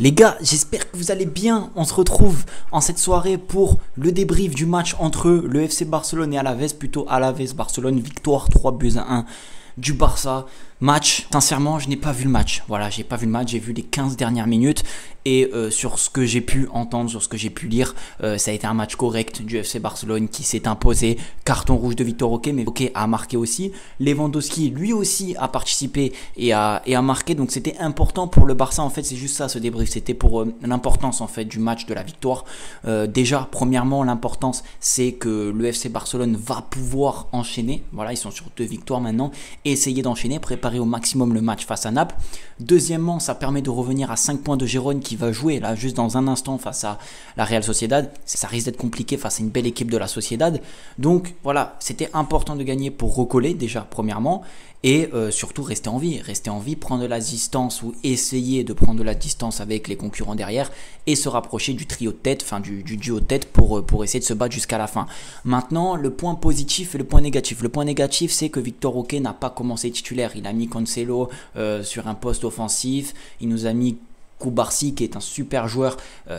Les gars, j'espère que vous allez bien. On se retrouve en cette soirée pour le débrief du match entre le FC Barcelone et Alaves, plutôt Alaves Barcelone, victoire 3-1 du Barça. Match, sincèrement, je n'ai pas vu le match. Voilà, j'ai pas vu le match, j'ai vu les 15 dernières minutes et sur ce que j'ai pu entendre, sur ce que j'ai pu lire, ça a été un match correct du FC Barcelone qui s'est imposé. Carton rouge de Vitor Roque, mais Roque a marqué aussi. Lewandowski, lui aussi, a participé et a marqué. Donc c'était important pour le Barça. En fait, c'est juste ça, ce débrief. C'était pour l'importance en fait du match, de la victoire. Déjà, premièrement, l'importance, c'est que le FC Barcelone va pouvoir enchaîner. Voilà, ils sont sur 2 victoires maintenant. Essayer d'enchaîner, préparer au maximum le match face à Naples. Deuxièmement, ça permet de revenir à 5 points de Gérone qui va jouer là juste dans un instant face à la Real Sociedad. Ça risque d'être compliqué face à une belle équipe de la Sociedad. Donc voilà, c'était important de gagner pour recoller déjà premièrement et surtout rester en vie, prendre de la distance ou essayer de prendre de la distance avec les concurrents derrière et se rapprocher du trio de tête, enfin du duo de tête pour essayer de se battre jusqu'à la fin. Maintenant, le point positif et le point négatif. Le point négatif, c'est que Vitor Roque n'a pas commencé titulaire. Il a mis Cancelo sur un poste offensif, il nous a mis Cubarsí qui est un super joueur,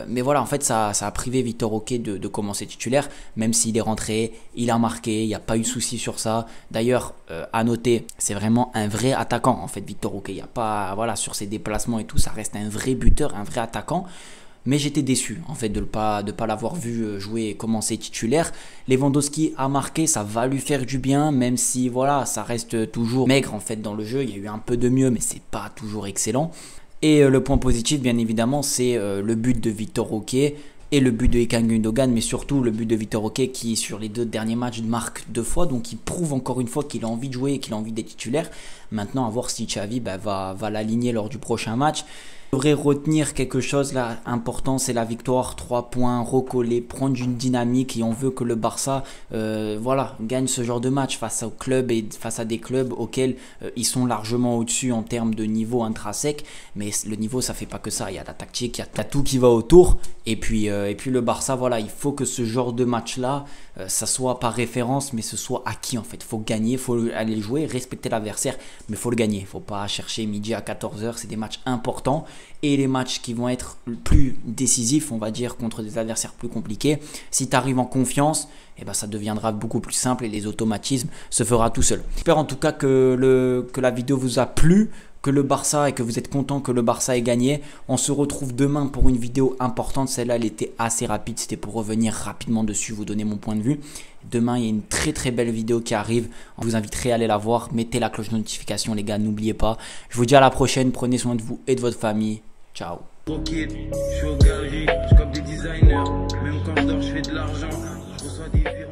mais voilà, en fait ça a privé Vitor Roque de commencer titulaire, même s'il est rentré, il a marqué, il n'y a pas eu de souci sur ça. D'ailleurs, à noter, c'est vraiment un vrai attaquant en fait Vitor Roque. Il n'y a pas, voilà, sur ses déplacements et tout, ça reste un vrai buteur, un vrai attaquant. Mais j'étais déçu en fait de ne pas l'avoir vu jouer et commencer titulaire. Lewandowski a marqué, ça va lui faire du bien, même si voilà, ça reste toujours maigre en fait dans le jeu. Il y a eu un peu de mieux, mais c'est pas toujours excellent. Et le point positif, bien évidemment, c'est le but de Vitor Roque et le but de Ilkay Gundogan, mais surtout le but de Vitor Roque qui, sur les 2 derniers matchs, marque 2 fois. Donc, il prouve encore une fois qu'il a envie de jouer et qu'il a envie d'être titulaire. Maintenant, à voir si Xavi va l'aligner lors du prochain match. Je devrais retenir quelque chose là important, c'est la victoire, 3 points, recoller, prendre une dynamique, et on veut que le Barça voilà, gagne ce genre de match face au club et face à des clubs auxquels ils sont largement au-dessus en termes de niveau intrinsèque. Mais le niveau, ça fait pas que ça, il y a la tactique, il y a tout qui va autour. Et puis le Barça, voilà, il faut que ce genre de match là, ça soit pas référence, mais ce soit acquis en fait. Il faut gagner, il faut aller jouer, respecter l'adversaire, mais il faut le gagner. Il ne faut pas chercher midi à 14h, c'est des matchs importants. Et les matchs qui vont être plus décisifs, on va dire, contre des adversaires plus compliqués, si tu arrives en confiance, eh ben, ça deviendra beaucoup plus simple et les automatismes se fera tout seul. J'espère en tout cas que la vidéo vous a plu, que le Barça et que vous êtes content que le Barça ait gagné. On se retrouve demain pour une vidéo importante. Celle-là, elle était assez rapide. C'était pour revenir rapidement dessus, vous donner mon point de vue. Demain, il y a une très belle vidéo qui arrive. Je vous inviterai à aller la voir. Mettez la cloche de notification, les gars. N'oubliez pas. Je vous dis à la prochaine. Prenez soin de vous et de votre famille. Ciao. Je suis au galerie, je comme des designers. Même quand je dors, je fais de l'argent. Je reçois des virements.